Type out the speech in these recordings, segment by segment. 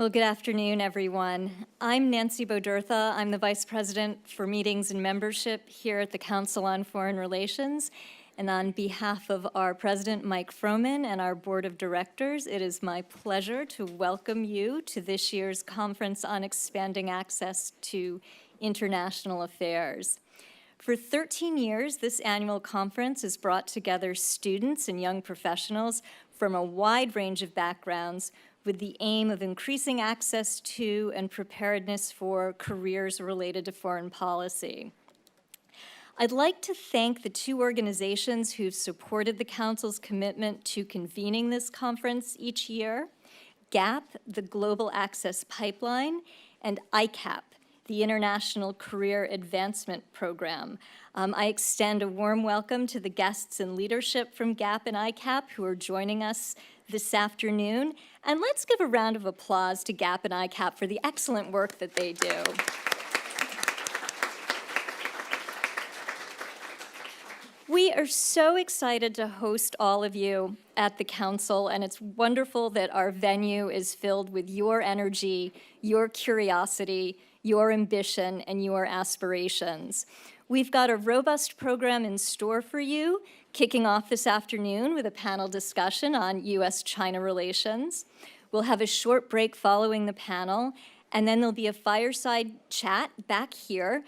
Well, good afternoon, everyone. I'm Nancy Bodertha. I'm the Vice President for Meetings and Membership here at the Council on Foreign Relations. And on behalf of our President, Mike Froman, and our Board of Directors, it is my pleasure to welcome you to this year's Conference on Expanding Access to International Affairs. For 13 years, this annual conference has brought together students and young professionals from a wide range of backgrounds with the aim of increasing access to and preparedness for careers related to foreign policy. I'd like to thank the two organizations who've supported the Council's commitment to convening this conference each year, GAP, the Global Access Pipeline, and ICAP, the International Career Advancement Program. I extend a warm welcome to the guests and leadership from GAP and ICAP who are joining us this afternoon. And let's give a round of applause to GAP and ICAP for the excellent work that they do. We are so excited to host all of you at the Council, and it's wonderful that our venue is filled with your energy, your curiosity, your ambition, and your aspirations. We've got a robust program in store for you, kicking off this afternoon with a panel discussion on U.S.-China relations. We'll have a short break following the panel, and then there'll be a fireside chat back here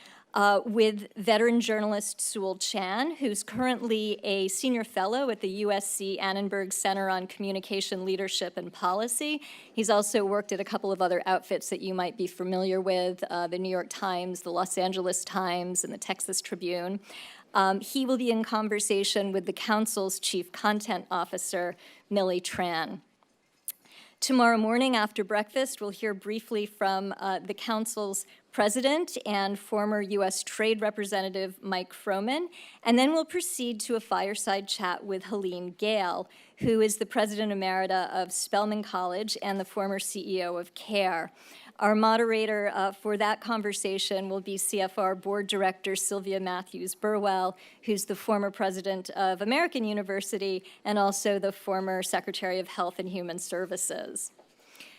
with veteran journalist Sewell Chan, who's currently a senior fellow at the USC Annenberg Center on Communication Leadership and Policy. He's also worked at a couple of other outfits that you might be familiar with, the New York Times, the Los Angeles Times, and the Texas Tribune. He will be in conversation with the Council's Chief Content Officer, Millie Tran. Tomorrow morning after breakfast, we'll hear briefly from the Council's President and former U.S. Trade Representative Mike Froman, and then we'll proceed to a fireside chat with Helene Gayle, who is the President Emerita of Spelman College and the former CEO of CARE. Our moderator for that conversation will be CFR Board Director Sylvia Matthews Burwell, who's the former president of American University and also the former Secretary of Health and Human Services.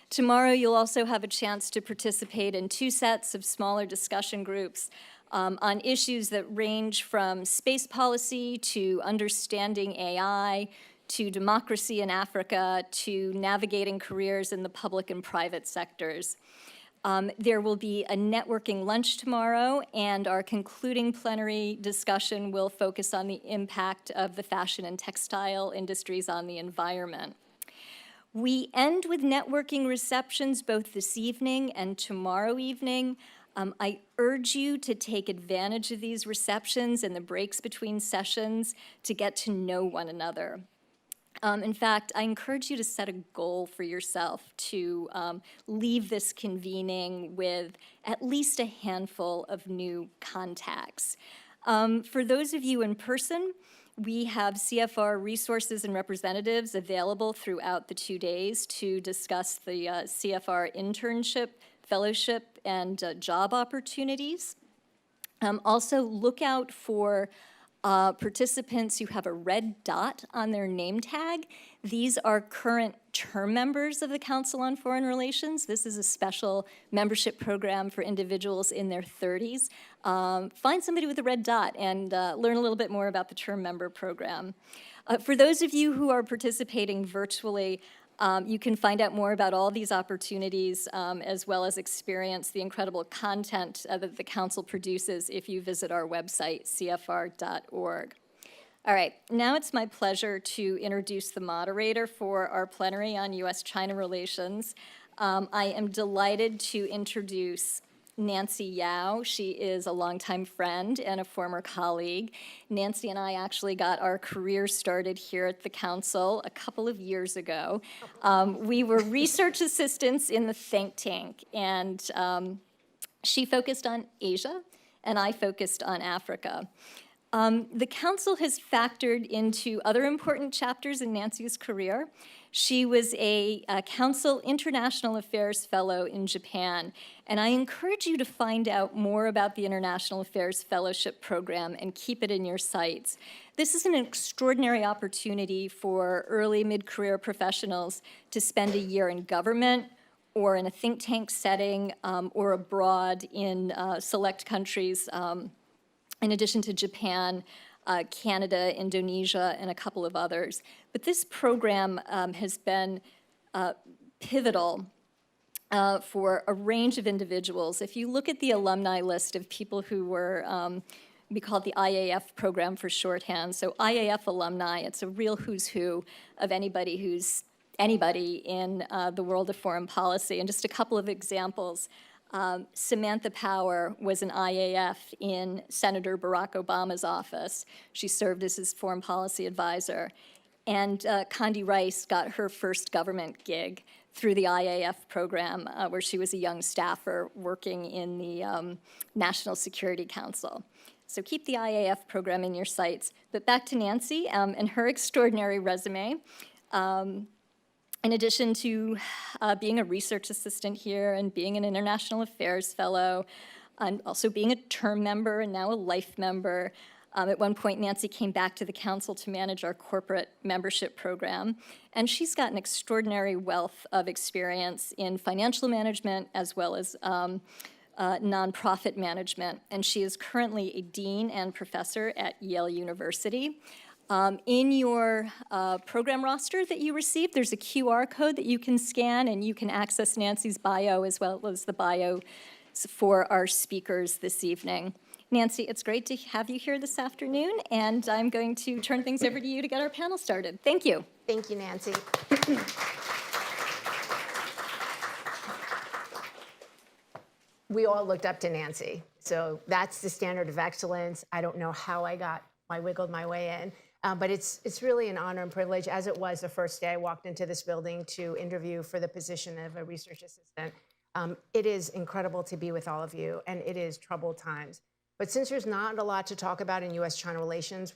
Tomorrow, you'll also have a chance to participate in two sets of smaller discussion groups on issues that range from space policy to understanding AI, to democracy in Africa, to navigating careers in the public and private sectors. There will be a networking lunch tomorrow, and our concluding plenary discussion will focus on the impact of the fashion and textile industries on the environment. We end with networking receptions both this evening and tomorrow evening. I urge you to take advantage of these receptions and the breaks between sessions to get to know one another. In fact, I encourage you to set a goal for yourself to leave this convening with at least a handful of new contacts. For those of you in person, we have CFR resources and representatives available throughout the 2 days to discuss the CFR internship, fellowship, and job opportunities. Also, look out for participants who have a red dot on their name tag. These are current term members of the Council on Foreign Relations. This is a special membership program for individuals in their 30s. Find somebody with a red dot and learn a little bit more about the term member program. For those of you who are participating virtually, you can find out more about all these opportunities as well as experience the incredible content that the Council produces if you visit our website, cfr.org. All right, now it's my pleasure to introduce the moderator for our plenary on U.S.-China relations. I am delighted to introduce Nancy Yao. She is a longtime friend and a former colleague. Nancy and I actually got our career started here at the Council a couple of years ago. We were research assistants in the think tank, and she focused on Asia, and I focused on Africa. The Council has factored into other important chapters in Nancy's career. She was a Council International Affairs Fellow in Japan, and I encourage you to find out more about the International Affairs Fellowship Program and keep it in your sights. This is an extraordinary opportunity for early mid-career professionals to spend a year in government or in a think tank setting, or abroad in select countries, in addition to Japan, Canada, Indonesia, and a couple of others. But this program has been pivotal for a range of individuals. If you look at the alumni list of people who were, we call it the IAF program for shorthand. So IAF alumni, it's a real who's who of anybody who's anybody in the world of foreign policy. And just a couple of examples. Samantha Power was an IAF in Senator Barack Obama's office. She served as his foreign policy advisor. And Condi Rice got her first government gig through the IAF program, where she was a young staffer working in the National Security Council. So keep the IAF program in your sights. But back to Nancy and her extraordinary resume. In addition to being a research assistant here and being an international affairs fellow, and also being a term member and now a life member, at one point, Nancy came back to the council to manage our corporate membership program, and she's got an extraordinary wealth of experience in financial management as well as nonprofit management, and she is currently a dean and professor at Yale University. In your program roster that you received, there's a QR code that you can scan, and you can access Nancy's bio as well as the bio for our speakers this evening. Nancy, it's great to have you here this afternoon, and I'm going to turn things over to you to get our panel started. Thank you. Thank you, Nancy. We all looked up to Nancy, so that's the standard of excellence. I don't know how I wiggled my way in, but it's really an honor and privilege, as it was the first day I walked into this building to interview for the position of a research assistant. It is incredible to be with all of you, and it is troubled times. But since there's not a lot to talk about in U.S.-China relations,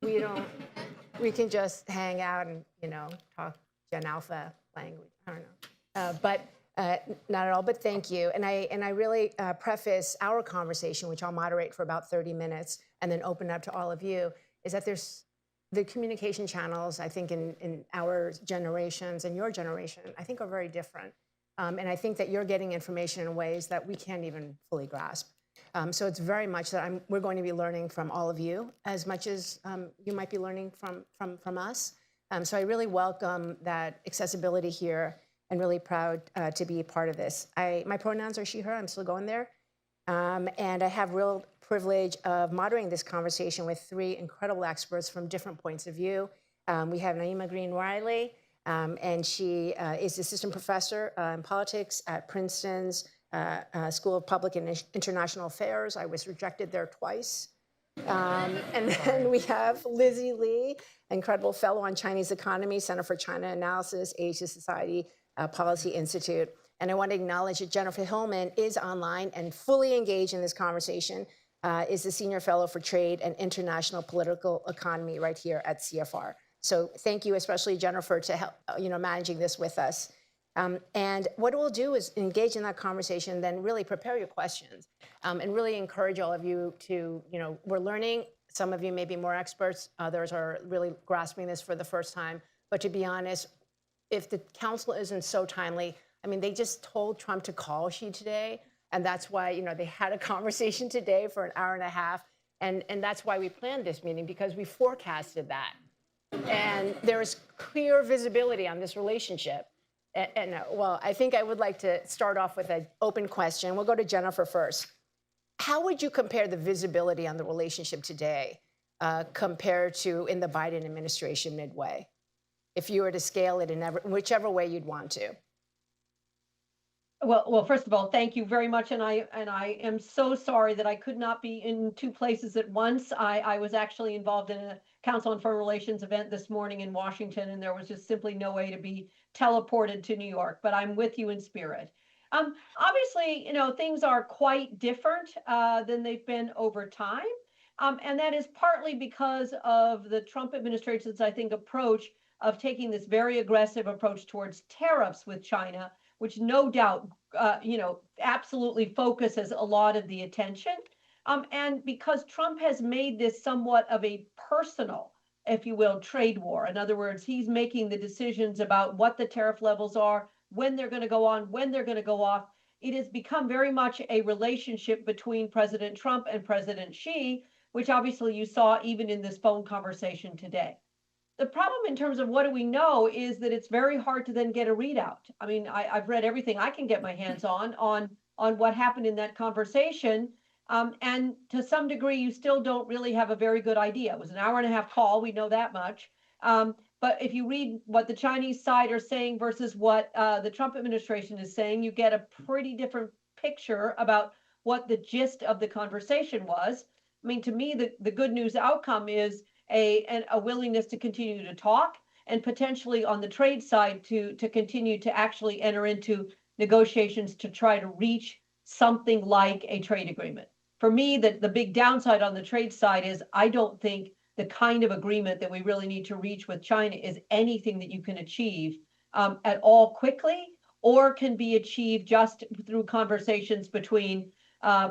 we can just hang out and, talk Gen Alpha language. I don't know. But not at all, but thank you. And I really preface our conversation, which I'll moderate for about 30 minutes and then open up to all of you, is that there's the communication channels, I think, in our generations and your generation, I think are very different. And I think that you're getting information in ways that we can't even fully grasp. So it's very much that we're going to be learning from all of you as much as you might be learning from us. So I really welcome that accessibility here and really proud to be a part of this. My pronouns are she, her, I'm still going there. And I have real privilege of moderating this conversation with three incredible experts from different points of view. We have Naima Green-Riley, and she is assistant professor in politics at Princeton's School of Public and International Affairs. I was rejected there twice. And then we have Lizzie Lee, incredible fellow on Chinese economy, Center for China Analysis, Asia Society Policy Institute. And I want to acknowledge that Jennifer Hillman is online and fully engaged in this conversation, is the Senior Fellow for Trade and International Political Economy right here at CFR. So thank you, especially Jennifer, to help, managing this with us. And what we'll do is engage in that conversation, then really prepare your questions, and really encourage all of you to, we're learning. Some of you may be more experts, others are really grasping this for the first time. But to be honest, if the council isn't so timely, they just told Trump to call Xi today, and that's why, they had a conversation today for an hour and a half, and that's why we planned this meeting, because we forecasted that. And there is clear visibility on this relationship. Well, I think I would like to start off with an open question. We'll go to Jennifer first. How would you compare the visibility on the relationship today compared to in the Biden administration midway, if you were to scale it in whichever way you'd want to? Well, first of all, thank you very much, and I am so sorry that I could not be in two places at once. I was actually involved in a Council on Foreign Relations event this morning in Washington, and there was just simply no way to be teleported to New York. But I'm with you in spirit. Obviously, things are quite different than they've been over time, and that is partly because of the Trump administration's, I think, approach of taking this very aggressive approach towards tariffs with China, which no doubt, absolutely focuses a lot of the attention. And because Trump has made this somewhat of a personal, if you will, trade war. In other words, he's making the decisions about what the tariff levels are when they're going to go on, when they're going to go off. It has become very much a relationship between President Trump and President Xi, which obviously you saw even in this phone conversation today. The problem in terms of what do we know is that it's very hard to then get a readout. I mean, I've read everything I can get my hands on what happened in that conversation. And to some degree, you still don't really have a very good idea. It was an hour and a half call. We know that much. But if you read what the Chinese side are saying versus what the Trump administration is saying, you get a pretty different picture about what the gist of the conversation was. I mean, to me, the good news outcome is a willingness to continue to talk, and potentially on the trade side to continue to actually enter into negotiations to try to reach something like a trade agreement. For me, the big downside on the trade side is I don't think the kind of agreement that we really need to reach with China is anything that you can achieve at all quickly, or can be achieved just through conversations between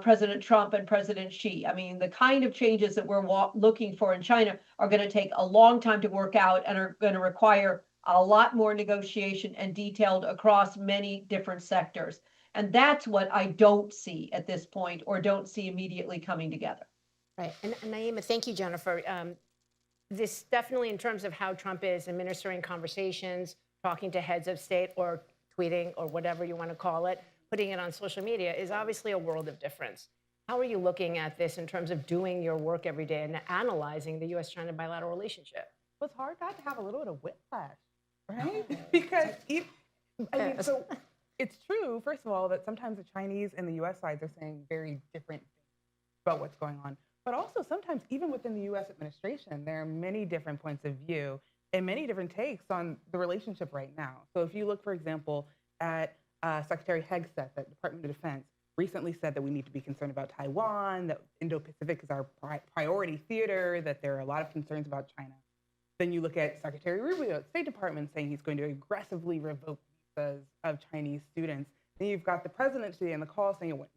President Trump and President Xi. I mean, the kind of changes that we're looking for in China are going to take a long time to work out and are going to require a lot more negotiation and detailed across many different sectors. And that's what I don't see at this point, or don't see immediately coming together. Right. And Naima, thank you, Jennifer. This definitely, in terms of how Trump is administering conversations, talking to heads of state, or tweeting, or whatever you want to call it, putting it on social media, is obviously a world of difference. How are you looking at this in terms of doing your work every day and analyzing the U.S.-China bilateral relationship? Well, it's hard not to have a little bit of whiplash, right? Because so it's true, first of all, that sometimes the Chinese and the U.S. sides are saying very different things about what's going on. But also sometimes, even within the U.S. administration, there are many different points of view and many different takes on the relationship right now. So if you look, for example, at Secretary Hegseth at Department of Defense recently said that we need to be concerned about Taiwan, that Indo-Pacific is our priority theater, that there are a lot of concerns about China. Then you look at Secretary Rubio at State Department saying he's going to aggressively revoke visas of Chinese students. Then you've got the president today on the call saying it went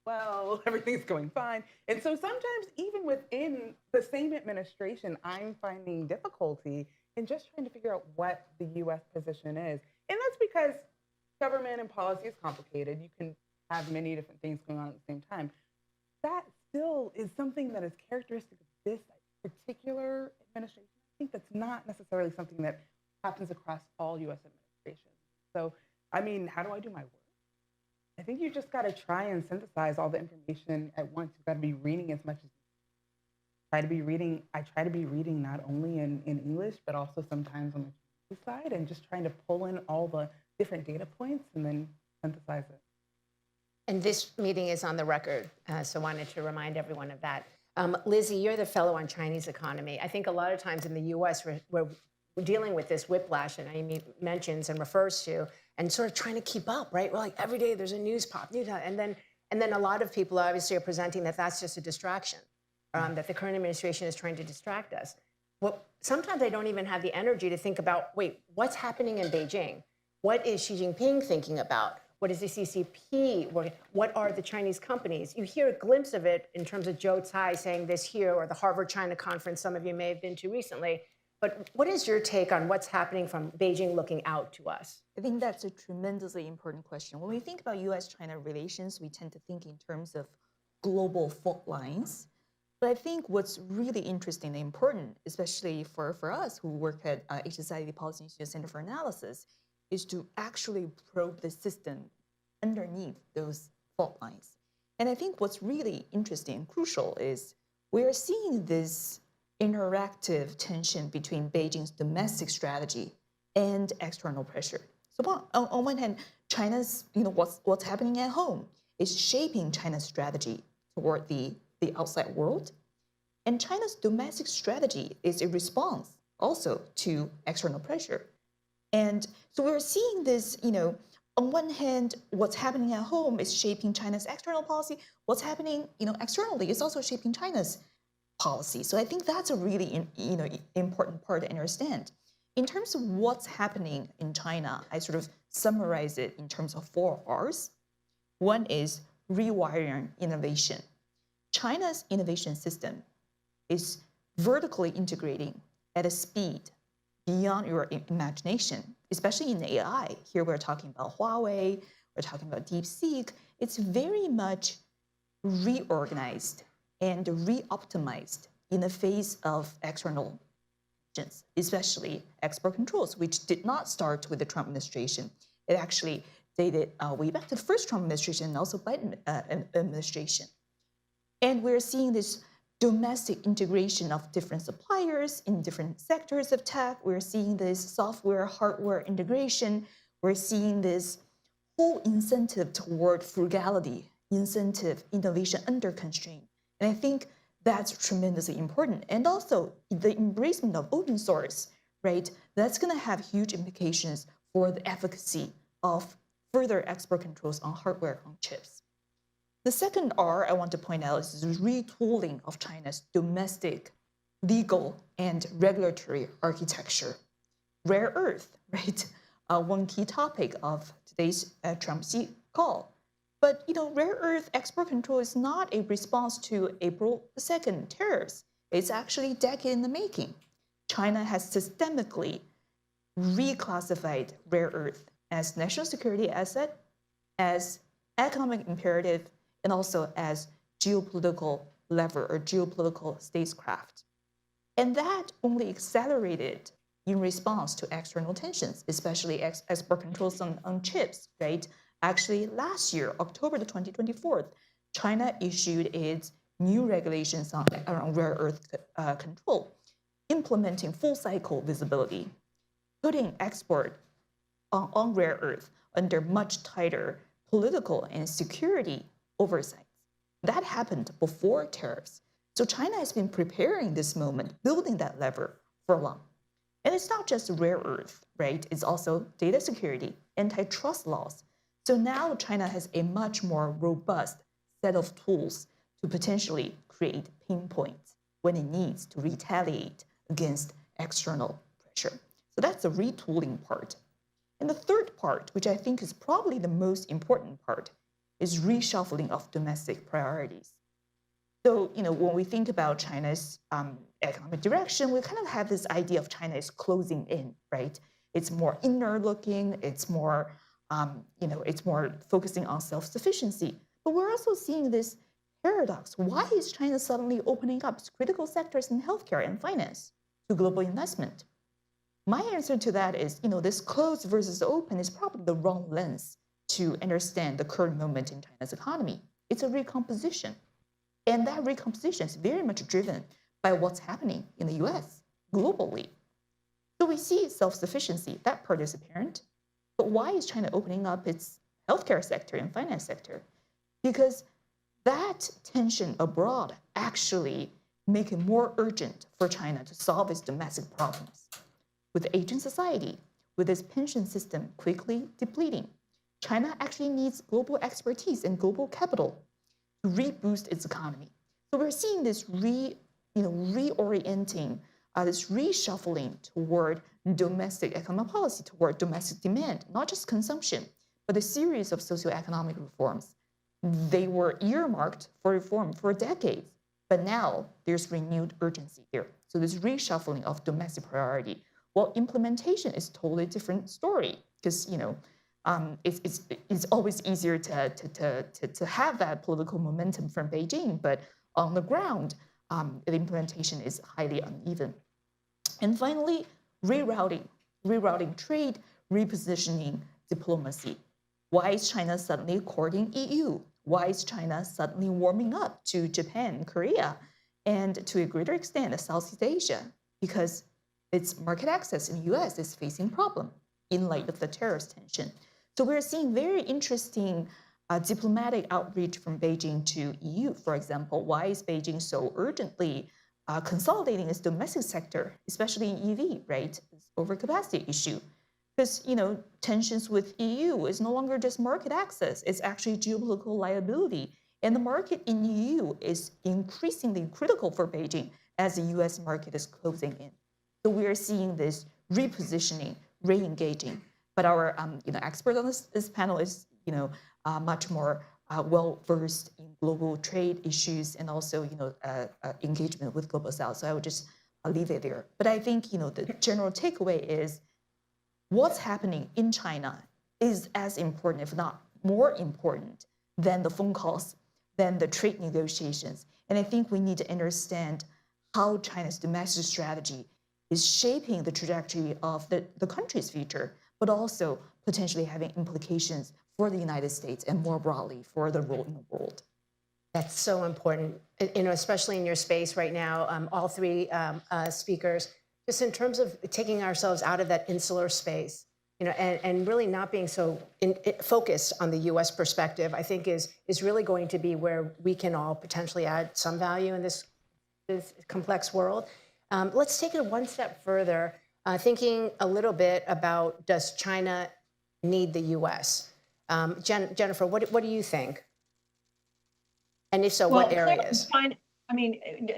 well, everything's going fine. And so sometimes even within the same administration, I'm finding difficulty in just trying to figure out what the U.S. position is. And that's because government and policy is complicated. You can have many different things going on at the same time. That still is something that is characteristic of this particular administration. I think that's not necessarily something that happens across all U.S. administrations. So, I mean, how do I do my work? I think you just got to try and synthesize all the information at once. You've got to be reading as much as I try to be reading not only in English, but also sometimes on the side, and just trying to pull in all the different data points and then synthesize it. And this meeting is on the record, so wanted to remind everyone of that. Lizzie, you're the fellow on Chinese economy. I think a lot of times in the U.S. we're dealing with this whiplash, and Amy mentions and refers to, and sort of trying to keep up, right? We're like, every day there's a news pop, and then a lot of people obviously are presenting that that's just a distraction, that the current administration is trying to distract us. Well, sometimes I don't even have the energy to think about, wait, what's happening in Beijing? What is Xi Jinping thinking about? What is the CCP working? What are the Chinese companies? You hear a glimpse of it in terms of Zhou Cai saying this here, or the Harvard-China conference some of you may have been to recently. But what is your take on what's happening from Beijing looking out to us? I think that's a tremendously important question. When we think about U.S.-China relations, we tend to think in terms of global fault lines. But I think what's really interesting and important, especially for us who work at HSID Policy Institute Center for Analysis, is to actually probe the system underneath those fault lines. And I think what's really interesting and crucial is we're seeing this interactive tension between Beijing's domestic strategy and external pressure. So on one hand, China's, what's happening at home is shaping China's strategy toward the outside world. And China's domestic strategy is a response also to external pressure. And so we're seeing this, on one hand, what's happening at home is shaping China's external policy. What's happening, externally is also shaping China's policy. So I think that's a really, important part to understand. In terms of what's happening in China, I sort of summarize it in terms of 4 R's. One is rewiring innovation. China's innovation system is vertically integrating at a speed beyond your imagination. especially in AI. Here we're talking about Huawei, we're talking about DeepSeek. It's very much reorganized and re-optimized in the face of external agents, especially export controls, which did not start with the Trump administration. It actually dated way back to the first Trump administration and also Biden administration. And we're seeing this domestic integration of different suppliers in different sectors of tech. We're seeing this software, hardware integration. We're seeing this whole incentive toward frugality, incentive, innovation under constraint. And I think that's tremendously important. And also the embracement of open source, right? That's gonna have huge implications for the efficacy of further export controls on hardware, on chips. The second R I want to point out is the retooling of China's domestic legal and regulatory architecture. Rare earth, right? One key topic of today's Trump Xi call. But rare earth export control is not a response to April 2nd tariffs. It's actually a decade in the making. China has systemically reclassified rare earth as national security asset, as economic imperative, and also as geopolitical lever or geopolitical statecraft. And that only accelerated in response to external tensions, especially export controls on chips, right? Actually, last year, October the 2024, China issued its new regulations around rare earth control, implementing full cycle visibility, putting export on rare earth under much tighter political and security oversight. That happened before tariffs. So China has been preparing this moment, building that lever for long. And it's not just rare earth, right? It's also data security, antitrust laws. So now China has a much more robust set of tools to potentially create pinpoints when it needs to retaliate against external pressure. So that's the retooling part. And the third part, which I think is probably the most important part, is reshuffling of domestic priorities. So, when we think about China's economic direction, we kind of have this idea of China is closing in, right? It's more inner looking, it's more, it's more focusing on self-sufficiency. But we're also seeing this paradox. Why is China suddenly opening up critical sectors in healthcare and finance to global investment? My answer to that is, this closed versus open is probably the wrong lens to understand the current moment in China's economy. It's a recomposition. And that recomposition is very much driven by what's happening in the US globally. So we see self-sufficiency, that part is apparent. But why is China opening up its healthcare sector and finance sector? Because that tension abroad actually make it more urgent for China to solve its domestic problems. With aging society, with its pension system quickly depleting, China actually needs global expertise and global capital to reboost its economy. So we're seeing this reorienting, this reshuffling toward domestic economic policy, toward domestic demand, not just consumption, but a series of socioeconomic reforms. They were earmarked for reform for decades, but now there's renewed urgency there. So this reshuffling of domestic priority. Well, implementation is totally different story because it's always easier to have that political momentum from Beijing, but on the ground, the implementation is highly uneven. And finally, rerouting trade, repositioning diplomacy. Why is China suddenly courting EU? Why is China suddenly warming up to Japan, Korea, and to a greater extent, Southeast Asia? Because its market access in the US is facing problem in light of the tariffs tension. So we're seeing very interesting diplomatic outreach from Beijing to EU, for example. Why is Beijing so urgently consolidating its domestic sector, especially in EV, right? This overcapacity issue. Because, tensions with EU is no longer just market access, it's actually geopolitical liability. And the market in EU is increasingly critical for Beijing as the US market is closing in. So we are seeing this repositioning, re-engaging. But our expert on this panel is much more well-versed in global trade issues and also engagement with Global South. So I would just leave it there. But I think the general takeaway is what's happening in China is as important, if not more important, than the phone calls, than the trade negotiations. And I think we need to understand how China's domestic strategy is shaping the trajectory of the country's future, but also potentially having implications for the United States and more broadly for the role in the world. That's so important, especially in your space right now, all three speakers, just in terms of taking ourselves out of that insular space, and really not being so focused on the U.S. perspective, I think is really going to be where we can all potentially add some value in this complex world. Let's take it one step further, thinking a little bit about, does China need the U.S.? Jennifer, what do you think? And if so, what clearly areas?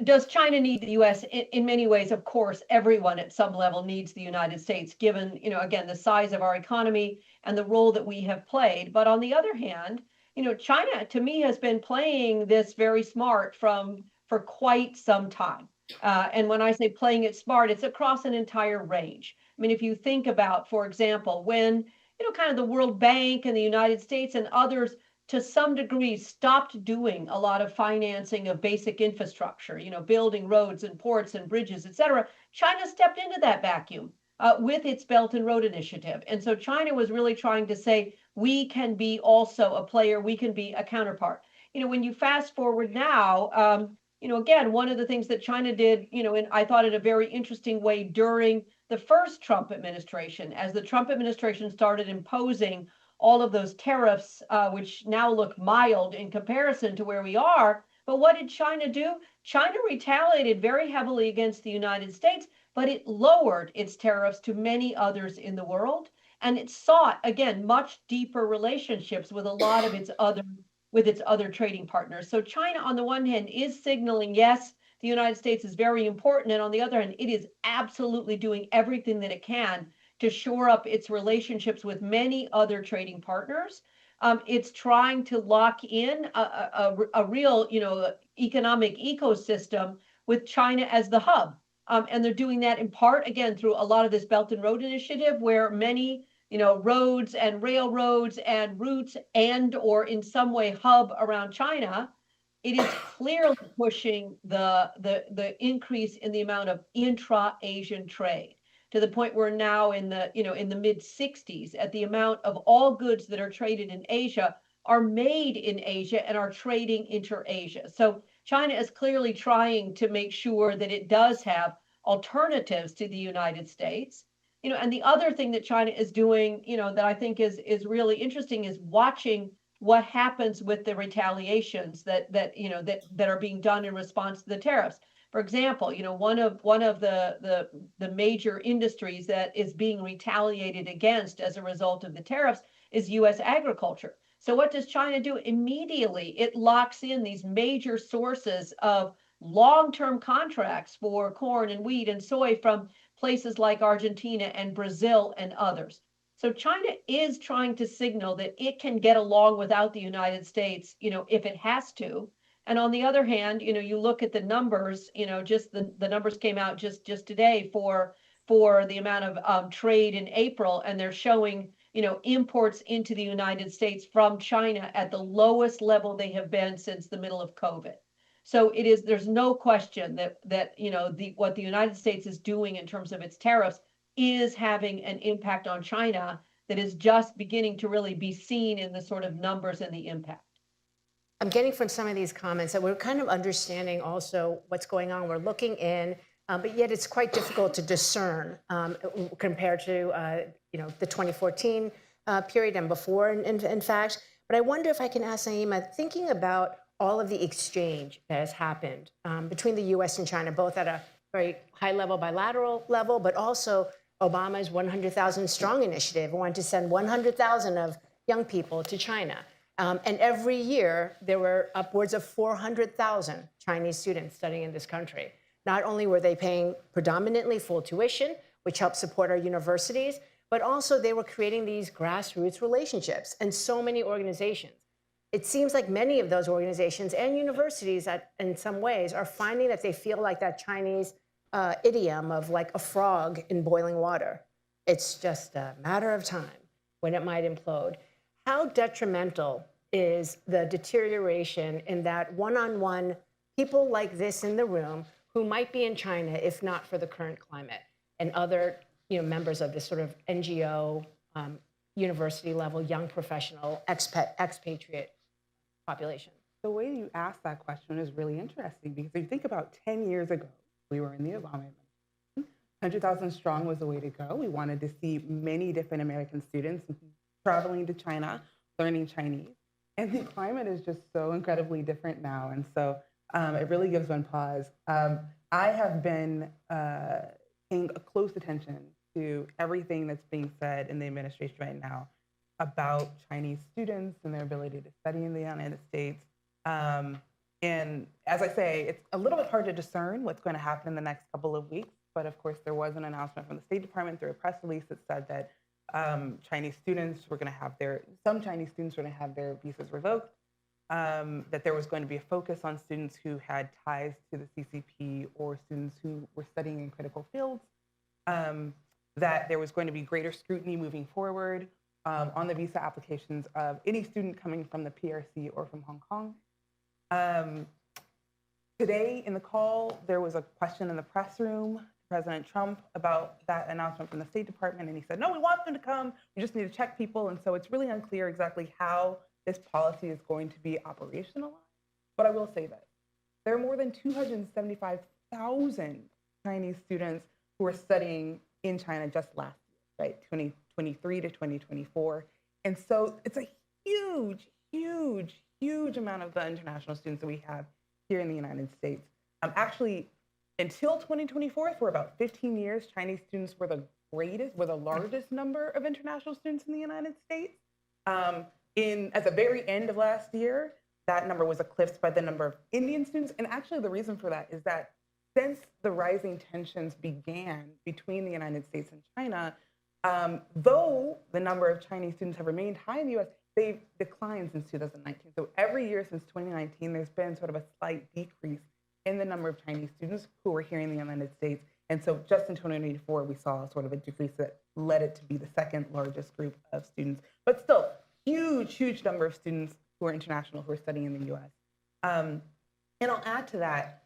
Does China need the U.S.? In many ways, of course, everyone at some level needs the United States, given, again, the size of our economy and the role that we have played. But on the other hand, China, to me, has been playing this very smart for quite some time. And when I say playing it smart, it's across an entire range. If you think about, for example, when, kind of the World Bank and the United States and others to some degree stopped doing a lot of financing of basic infrastructure, building roads and ports and bridges, et cetera, China stepped into that vacuum with its Belt and Road Initiative. And so China was really trying to say, we can be also a player, we can be a counterpart. When you fast forward now, again, one of the things that China did, and I thought in a very interesting way during the first Trump administration, as the Trump administration started imposing all of those tariffs, which now look mild in comparison to where we are. But what did China do? China retaliated very heavily against the United States, but it lowered its tariffs to many others in the world. And it sought, again, much deeper relationships with a lot of its other trading partners. So China, on the one hand, is signaling, yes, the United States is very important. And on the other hand, it is absolutely doing everything that it can to shore up its relationships with many other trading partners. It's trying to lock in a real, economic ecosystem with China as the hub. And they're doing that in part, again, through a lot of this Belt and Road Initiative, where many, roads and railroads and routes and or in some way hub around China. It is clearly pushing the increase in the amount of intra-Asian trade, to the point where now in the mid 60s, at the amount of all goods that are traded in Asia are made in Asia and are trading inter-Asia. So China is clearly trying to make sure that it does have alternatives to the United States. And the other thing that China is doing, that I think is really interesting is watching what happens with the retaliations that are being done in response to the tariffs. For example, one of the major industries that is being retaliated against as a result of the tariffs is U.S. agriculture. So what does China do? Immediately, it locks in these major sources of long-term contracts for corn and wheat and soy from places like Argentina and Brazil and others. So China is trying to signal that it can get along without the United States, if it has to. And on the other hand, you look at the numbers, just the numbers came out just today for the amount of trade in April, and they're showing, imports into the United States from China at the lowest level they have been since the middle of COVID. So there's no question that what the United States is doing in terms of its tariffs is having an impact on China that is just beginning to really be seen in the sort of numbers and the impact. I'm getting from some of these comments that we're kind of understanding also what's going on. We're looking in, but yet it's quite difficult to discern compared to the 2014 period and before, in fact. But I wonder if I can ask Naima, thinking about all of the exchange that has happened between the U.S. and China, both at a very high-level bilateral level, but also Obama's 100,000 Strong initiative wanted to send 100,000 of young people to China. And every year, there were upwards of 400,000 Chinese students studying in this country. Not only were they paying predominantly full tuition, which helped support our universities, but also they were creating these grassroots relationships and so many organizations. It seems like many of those organizations and universities in some ways are finding that they feel like that Chinese idiom of like a frog in boiling water. It's just a matter of time when it might implode. How detrimental is the deterioration in that one-on-one people like this in the room who might be in China if not for the current climate, and other members of this sort of NGO, university level, young professional, expatriate population? The way you asked that question is really interesting because if you think about 10 years ago, we were in the Obama administration. 100,000 strong was the way to go. We wanted to see many different American students traveling to China, learning Chinese. And the climate is just so incredibly different now. And so it really gives one pause. I have been paying close attention to everything that's being said in the administration right now about Chinese students and their ability to study in the United States. And as I say, it's a little bit hard to discern what's going to happen in the next couple of weeks. But of course, there was an announcement from the State Department through a press release that said that Chinese students were going to have some Chinese students were going to have their visas revoked, that there was going to be a focus on students who had ties to the CCP or students who were studying in critical fields, that there was going to be greater scrutiny moving forward on the visa applications of any student coming from the PRC or from Hong Kong. Today in the call, there was a question in the press room to President Trump about that announcement from the State Department, and he said, no, we want them to come, we just need to check people. And so it's really unclear exactly how this policy is going to be operationalized. But I will say this, there are more than 275,000 Chinese students who are studying in China just last year, right, 2023 to 2024. And so it's a huge, huge, huge amount of the international students that we have here in the United States. Actually, until 2024, for about 15 years, Chinese students were the largest number of international students in the United States. At the very end of last year, that number was eclipsed by the number of Indian students. And actually, the reason for that is that since the rising tensions began between the United States and China, though the number of Chinese students have remained high in the US, they've declined since 2019. So every year since 2019, there's been sort of a slight decrease in the number of Chinese students who are here in the United States. And so just in 2024, we saw sort of a decrease that led it to be the second largest group of students. But still, huge, huge number of students who are international who are studying in the US. And I'll add to that,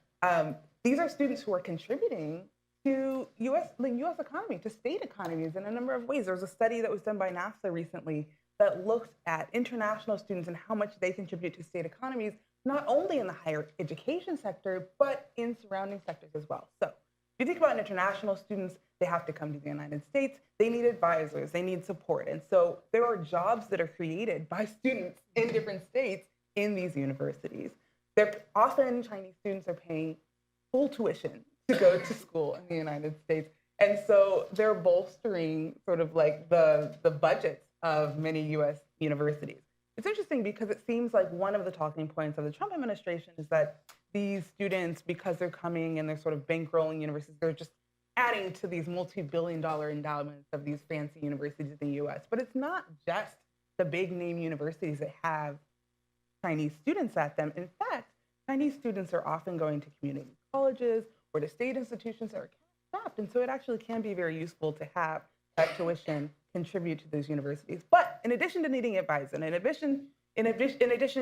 these are students who are contributing to the US economy, to state economies in a number of ways. There was a study that was done by NAFSA recently that looked at international students and how much they contribute to state economies, not only in the higher education sector, but in surrounding sectors as well. So if you think about international students, they have to come to the United States, they need advisors, they need support. And so there are jobs that are created by students in different states in these universities. Often Chinese students are paying full tuition to go to school in the United States. And so they're bolstering sort of like the budgets of many US universities. It's interesting because it seems like one of the talking points of the Trump administration is that these students, because they're coming and they're sort of bankrolling universities, they're just adding to these multi-billion-dollar endowments of these fancy universities in the US. But it's not just the big name universities that have Chinese students at them. In fact, Chinese students are often going to community colleges or to state institutions that are capped. And so it actually can be very useful to have that tuition contribute to those universities. But in addition to needing advice, and in addition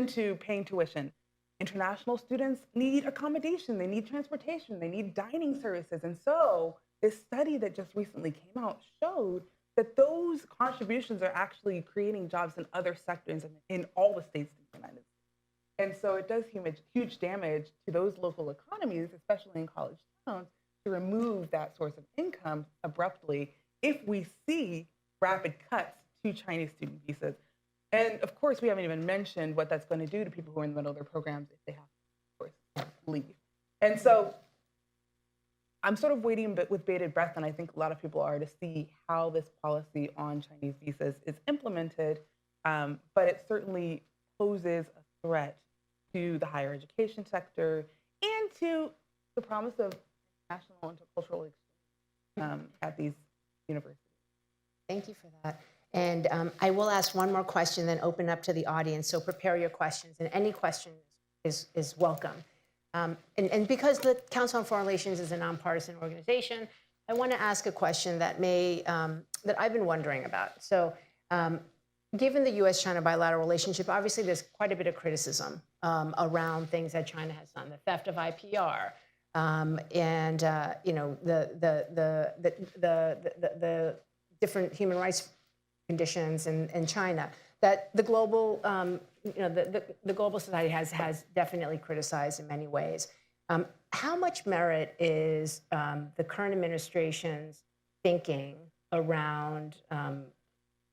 to paying tuition, international students need accommodation, they need transportation, they need dining services. And so this study that just recently came out showed that those contributions are actually creating jobs in other sectors in all the states in the United States. And so it does huge damage to those local economies, especially in college towns, to remove that source of income abruptly if we see rapid cuts to Chinese student visas. And of course, we haven't even mentioned what that's going to do to people who are in the middle of their programs if they have to, of course, leave. And so I'm sort of waiting with bated breath, and I think a lot of people are, to see how this policy on Chinese visas is implemented. But it certainly poses a threat to the higher education sector and to the promise of national intercultural exchange at these universities. Thank you for that. And I will ask one more question, then open up to the audience. So prepare your questions, and any question is welcome. And because the Council on Foreign Relations is a nonpartisan organization, I want to ask a question that may that I've been wondering about. So, given the U.S.-China bilateral relationship, obviously there's quite a bit of criticism around things that China has done, the theft of IPR, and you know the different human rights conditions in China that the global you know the global society has definitely criticized in many ways. How much merit is the current administration's thinking around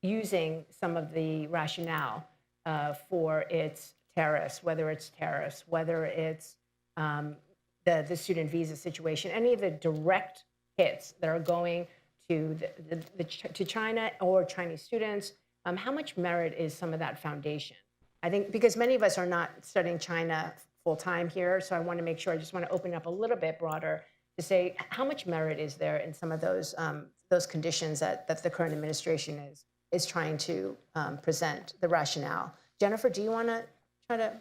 using some of the rationale for its tariffs, whether it's the student visa situation, any of the direct hits that are going to to China or Chinese students? How much merit is some of that foundation? I think because many of us are not studying China full time here, so I want to make sure. I just want to open up a little bit broader to say how much merit is there in some of those conditions that the current administration is trying to present the rationale. Jennifer, do you want to try to?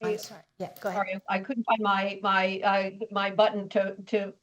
I'm sorry. Yeah, go ahead. Sorry, I couldn't find my button to.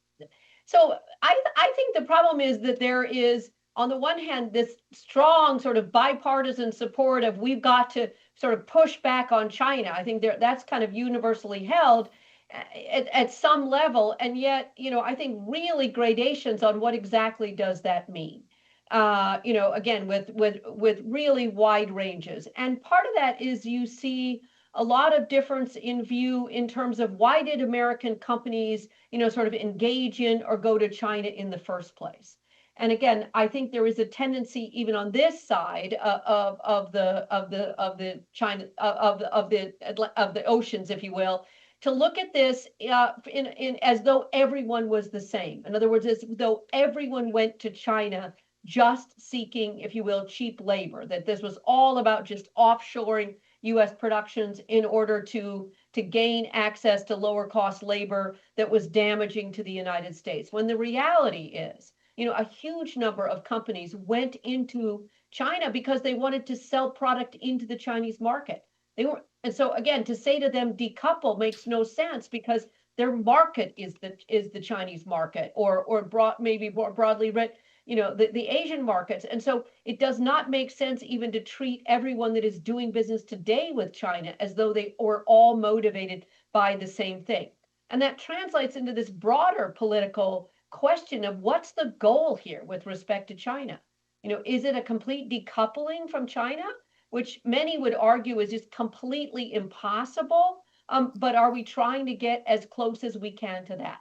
So I think the problem is that there is, on the one hand, this strong sort of bipartisan support of we've got to sort of push back on China. I think that's kind of universally held at some level, and yet, you know, I think really gradations on what exactly does that mean. You know, again, with really wide ranges, and part of that is you see a lot of difference in view in terms of why did American companies, you know, sort of engage in or go to China in the first place. And again, I think there is a tendency even on this side of the China of the oceans, if you will, to look at this in as though everyone was the same. In other words, as though everyone went to China just seeking, if you will, cheap labor, that this was all about just offshoring U.S. productions in order to gain access to lower cost labor that was damaging to the United States. When the reality is, you know, a huge number of companies went into China because they wanted to sell product into the Chinese market. They were, and so again, to say to them decouple makes no sense because their market is the Chinese market, or maybe more broadly read, you know, the Asian markets. And so it does not make sense even to treat everyone that is doing business today with China as though they were all motivated by the same thing. And that translates into this broader political question of what's the goal here with respect to China? You know, is it a complete decoupling from China, which many would argue is just completely impossible? But are we trying to get as close as we can to that?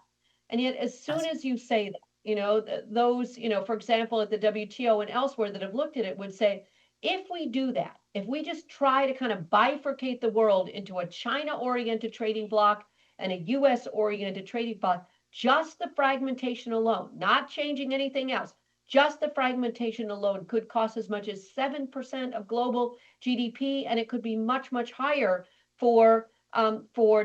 And yet, as soon as you say that, you know, those, you know, for example, at the WTO and elsewhere that have looked at it would say, if we do that, if we just try to kind of bifurcate the world into a China-oriented trading bloc and a US-oriented trading bloc, just the fragmentation alone, not changing anything else, just the fragmentation alone could cost as much as 7% of global GDP, and it could be much, much higher for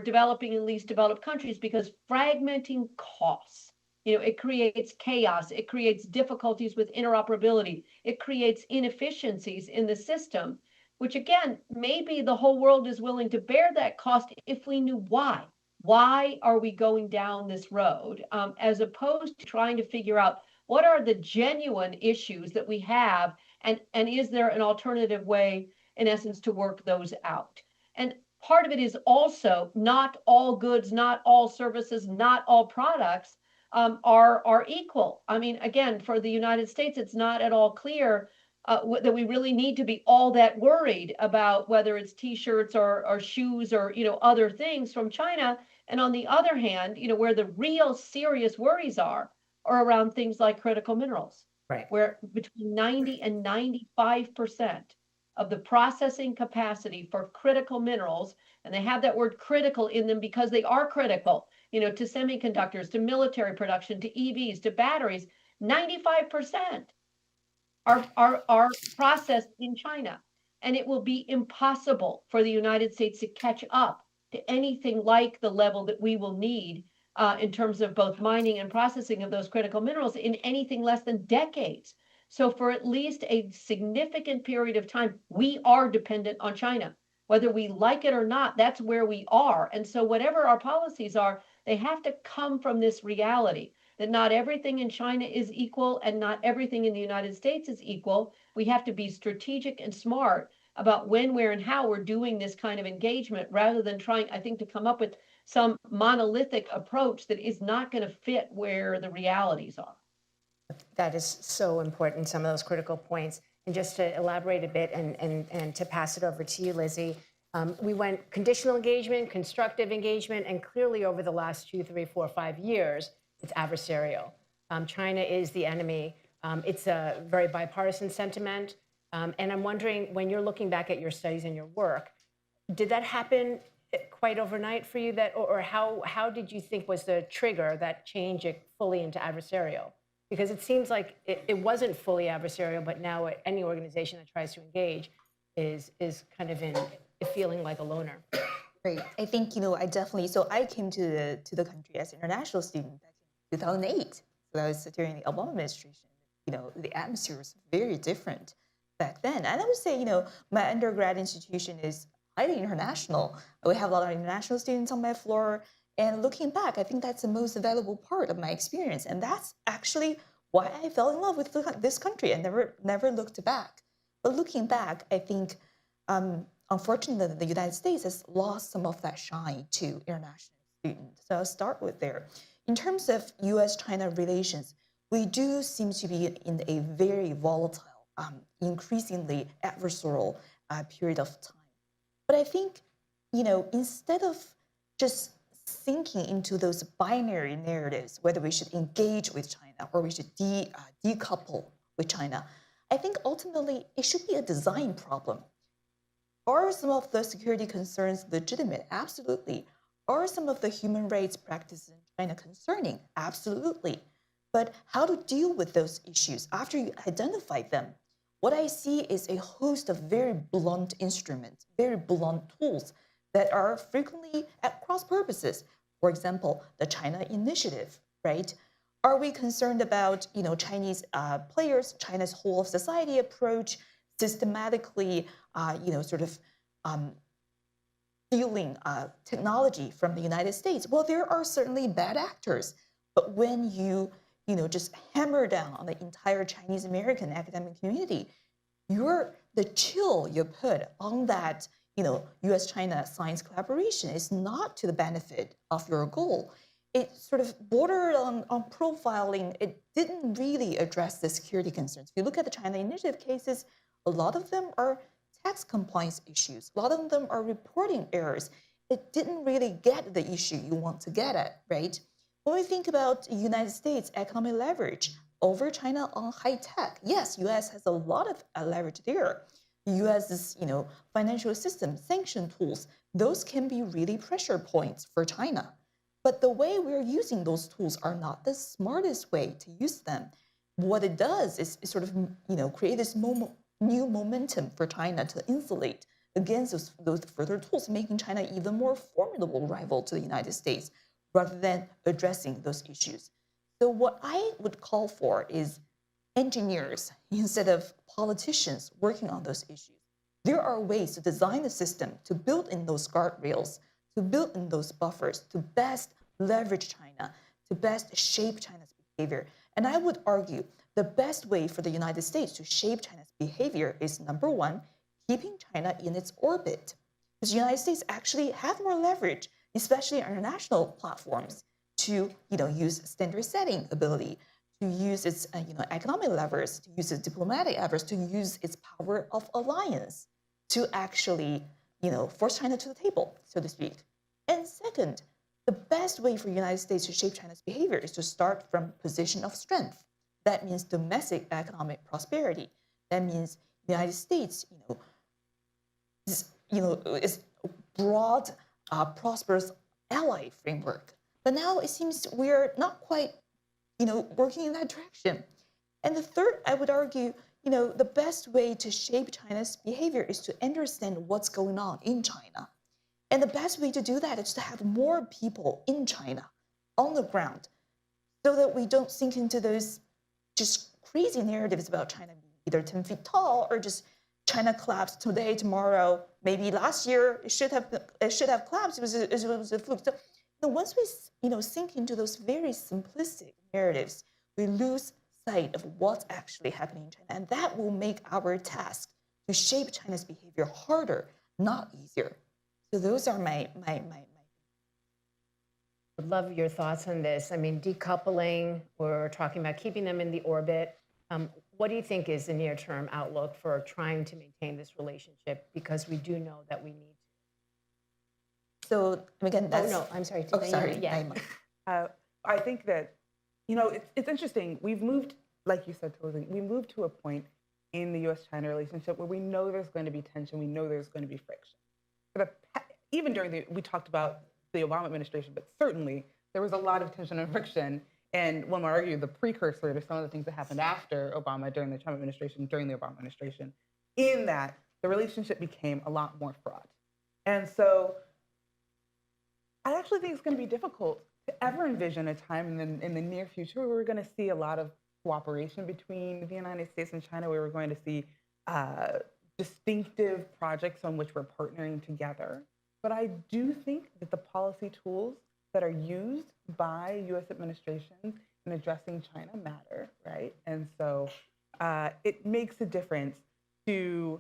developing and least developed countries, because fragmenting costs. You know, it creates chaos, it creates difficulties with interoperability, it creates inefficiencies in the system, which again, maybe the whole world is willing to bear that cost if we knew why. Why are we going down this road, as opposed to trying to figure out what are the genuine issues that we have, and is there an alternative way, in essence, to work those out? And part of it is also not all goods, not all services, not all products are equal. I mean, again, for the United States, it's not at all clear that we really need to be all that worried about whether it's T-shirts or shoes or, you know, other things from China. And on the other hand, you know, where the real serious worries are around things like critical minerals, Right. where between 90 and 95% of the processing capacity for critical minerals, and they have that word critical in them because they are critical, you know, to semiconductors, to military production, to EVs, to batteries, 95% are processed in China. And it will be impossible for the United States to catch up to anything like the level that we will need in terms of both mining and processing of those critical minerals in anything less than decades. So for at least a significant period of time, we are dependent on China. Whether we like it or not, that's where we are. And so whatever our policies are, They have to come from this reality that not everything in China is equal and not everything in the United States is equal. We have to be strategic and smart about when, where, and how we're doing this kind of engagement rather than trying, I think, to come up with some monolithic approach that is not going to fit where the realities are. That is so important, some of those critical points. And just to elaborate a bit and to pass it over to you, Lizzie, we went conditional engagement, constructive engagement, and clearly over the last 2, 3, 4, 5 years, it's adversarial. China is the enemy. It's a very bipartisan sentiment. And I'm wondering, when you're looking back at your studies and your work, did that happen quite overnight for you? Or how did you think was the trigger that changed it fully into adversarial? Because it seems like it wasn't fully adversarial, but now any organization that tries to engage is kind of feeling like a loner. Great. I think, I definitely, so I came to the country as an international student back in 2008. So that was during the Obama administration. The atmosphere was very different back then. And I would say, my undergrad institution is highly international. We have a lot of international students on my floor. And looking back, I think that's the most valuable part of my experience. And that's actually why I fell in love with this country and never looked back. But looking back, I think, unfortunately, the United States has lost some of that shine to international students. So I'll start with there. In terms of U.S.-China relations, we do seem to be in a very volatile, increasingly adversarial period of time. But I think, instead of just sinking into those binary narratives, whether we should engage with China or we should decouple with China, I think ultimately it should be a design problem. Are some of the security concerns legitimate? Absolutely. Are some of the human rights practices in China concerning? Absolutely. But how to deal with those issues after you identify them? What I see is a host of very blunt instruments, very blunt tools that are frequently at cross purposes. For example, the China Initiative, right? Are we concerned about, Chinese players, China's whole of society approach, systematically, stealing technology from the United States? Well, there are certainly bad actors, but when you, just hammer down on the entire Chinese American academic community, the chill you put on that, U.S.-China science collaboration is not to the benefit of your goal. It sort of bordered on profiling. It didn't really address the security concerns. If you look at the China Initiative cases, a lot of them are tax compliance issues. A lot of them are reporting errors. It didn't really get the issue you want to get at, right? When we think about the United States economic leverage over China on high tech, yes, U.S. has a lot of leverage there. The U.S.'s, financial system, sanction tools, those can be really pressure points for China. But the way we're using those tools are not the smartest way to use them. What it does is sort of, create this new momentum for China to insulate against those further tools, making China even more formidable rival to the United States, rather than addressing those issues. So what I would call for is engineers instead of politicians working on those issues. There are ways to design a system, to build in those guardrails, to build in those buffers, to best leverage China, to best shape China's behavior. And I would argue the best way for the United States to shape China's behavior is, number one, keeping China in its orbit. Because the United States actually have more leverage, especially on international platforms, to use standard setting ability, to use its economic levers, to use its diplomatic levers, to use its power of alliance to actually force China to the table, so to speak. And second, the best way for the United States to shape China's behavior is to start from a position of strength. That means domestic economic prosperity. That means the United States, is a broad, prosperous ally framework. But now it seems we're not quite, working in that direction. And the third, I would argue, the best way to shape China's behavior is to understand what's going on in China. And the best way to do that is to have more people in China on the ground so that we don't sink into those just crazy narratives about China being either 10 feet tall or just China collapsed today, tomorrow, maybe last year it should have collapsed. It was a fluke. So once we sink into those very simplistic narratives, we lose sight of what's actually happening in China, and that will make our task to shape China's behavior harder, not easier. So those are my. Would love your thoughts on this. I mean, decoupling, we're talking about keeping them in the orbit. What do you think is the near-term outlook for trying to maintain this relationship? Because we do know that we need to. So again, that's. Oh, no, I'm sorry. Oh, sorry. Yeah. I think that, it's interesting. We've moved, like you said, totally, we moved to a point in the U.S.-China relationship where we know there's going to be tension, we know there's going to be friction. Even we talked about the Obama administration, but certainly there was a lot of tension and friction. And one would argue the precursor to some of the things that happened after Obama, during the Trump administration, during the Obama administration, in that the relationship became a lot more fraught. And so I actually think it's going to be difficult to ever envision a time in the near future where we're going to see a lot of cooperation between the United States and China, where we're going to see distinctive projects on which we're partnering together. But I do think that the policy tools that are used by U.S. administrations in addressing China matter, right? And so it makes a difference to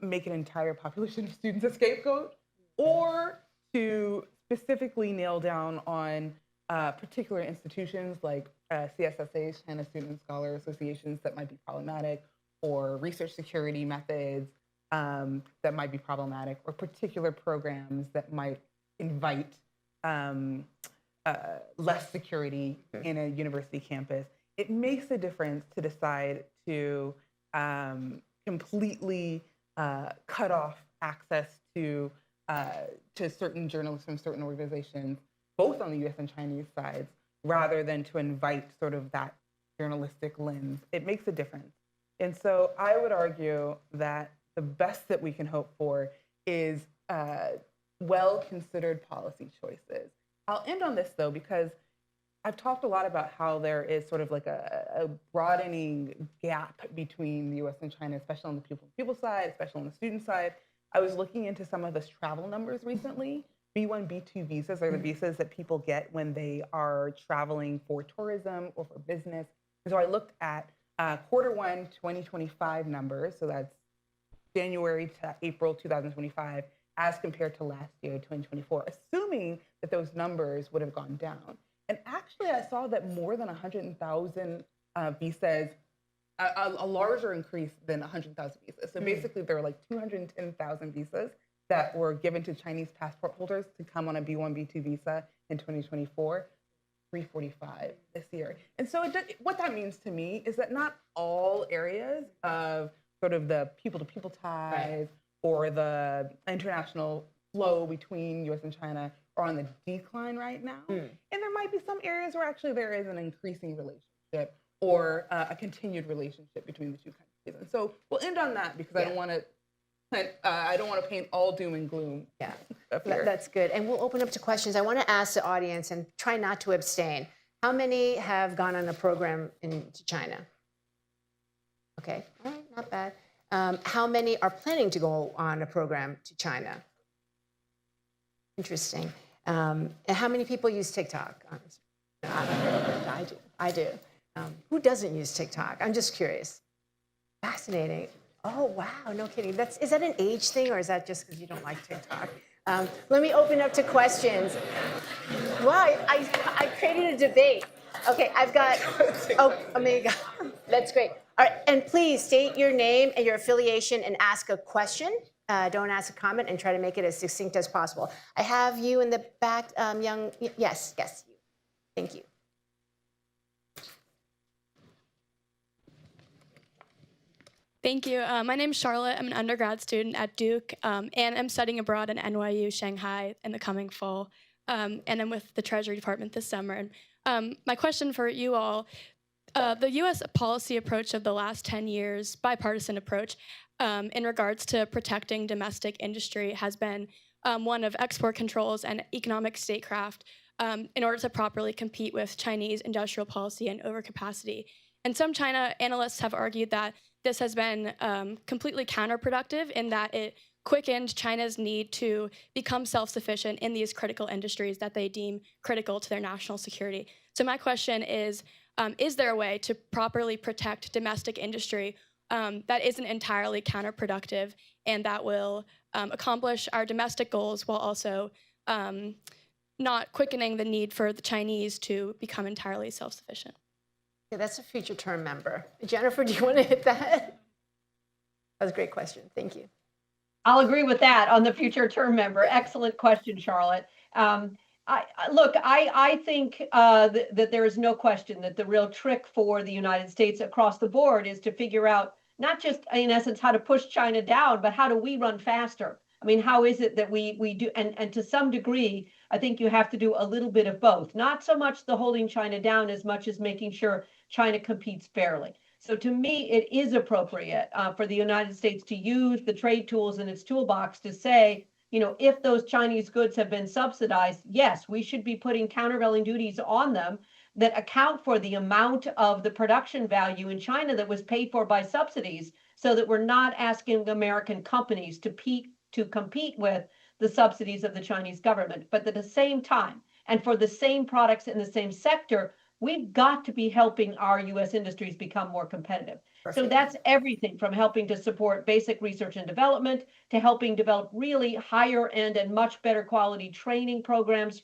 make an entire population of students a scapegoat, or to specifically nail down on particular institutions like CSSAs, China Student and Scholar Associations, that might be problematic, or research security methods that might be problematic, or particular programs that might invite less security in a university campus. It makes a difference to decide to completely cut off access to certain journalists from certain organizations, both on the US and Chinese sides, rather than to invite sort of that journalistic lens. It makes a difference. And so I would argue that the best that we can hope for is well-considered policy choices. I'll end on this, though, because I've talked a lot about how there is sort of like a broadening gap between the US and China, especially on the people side, especially on the student side. I was looking into some of those travel numbers recently. B1, B2 visas are the visas that people get when they are traveling for tourism or for business. And so I looked at quarter one 2025 numbers, so that's January to April 2025, as compared to last year, 2024, assuming that those numbers would have gone down. And actually, I saw that more than 100,000 visas, a larger increase than 100,000 visas. So basically, there were like 210,000 visas that were given to Chinese passport holders to come on a B1, B2 visa in 2024, 345 this year. And so what that means to me is that not all areas of sort of the people-to-people ties or the international flow between US and China are on the decline right now. And there might be some areas where actually there is an increasing relationship or a continued relationship between the two countries. And so we'll end on that, because I don't want to paint all doom and gloom. Yeah, up here. that's good. And we'll open up to questions. I want to ask the audience, and try not to abstain. How many have gone on a program into China? Okay, all right, not bad. How many are planning to go on a program to China? Interesting. And how many people use TikTok? I do. Who doesn't use TikTok? I'm just curious. Fascinating. Oh, wow, no kidding. Is that an age thing, or is that just because you don't like TikTok? Let me open up to questions. Wow, I created a debate. Okay, I've got, Omega. That's great. All right, and please state your name and your affiliation and ask a question. Don't ask a comment, and try to make it as succinct as possible. I have you in the back, yes, you. Thank you. Thank you. My name is Charlotte. I'm an undergrad student at Duke, and I'm studying abroad in NYU, Shanghai in the coming fall. And I'm with the Treasury Department this summer. And my question for you all, the U.S. policy approach of the last 10 years, bipartisan approach, in regards to protecting domestic industry has been one of export controls and economic statecraft in order to properly compete with Chinese industrial policy and overcapacity. And some China analysts have argued that this has been completely counterproductive, in that it quickened China's need to become self-sufficient in these critical industries that they deem critical to their national security. So my question is there a way to properly protect domestic industry that isn't entirely counterproductive and that will accomplish our domestic goals while also not quickening the need for the Chinese to become entirely self-sufficient? Yeah, that's a future term member. Jennifer, do you want to hit that? That was a great question. Thank you. I'll agree with that on the future term member. Excellent question, Charlotte. I think that there is no question that the real trick for the United States across the board is to figure out not just, in essence, how to push China down, but how do we run faster? I mean, how is it that we do, and to some degree, I think you have to do a little bit of both. Not so much the holding China down as much as making sure China competes fairly. So to me, it is appropriate for the United States to use the trade tools in its toolbox to say, if those Chinese goods have been subsidized, yes, we should be putting countervailing duties on them that account for the amount of the production value in China that was paid for by subsidies, so that we're not asking American companies to compete with the subsidies of the Chinese government. But at the same time, and for the same products in the same sector, we've got to be helping our U.S. industries become more competitive. So that's everything from helping to support basic research and development to helping develop really higher end and much better quality training programs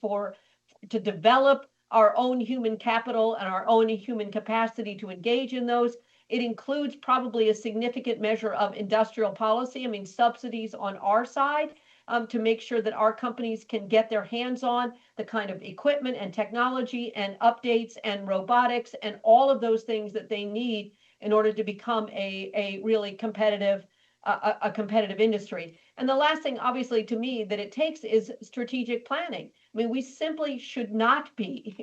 to develop our own human capital and our own human capacity to engage in those. It includes probably a significant measure of industrial policy. I mean, subsidies on our side to make sure that our companies can get their hands on the kind of equipment and technology and updates and robotics and all of those things that they need in order to become a really competitive industry. And the last thing, obviously, to me, that it takes is strategic planning. I mean, we simply should not be,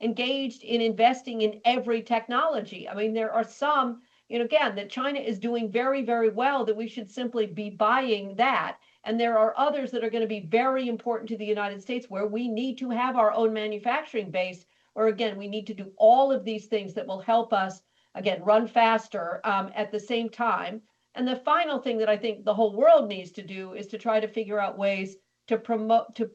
engaged in investing in every technology. I mean, there are some, again, that China is doing very, very well that we should simply be buying that. And there are others that are going to be very important to the United States where we need to have our own manufacturing base, or again, we need to do all of these things that will help us, again, run faster at the same time. And the final thing that I think the whole world needs to do is to try to figure out ways to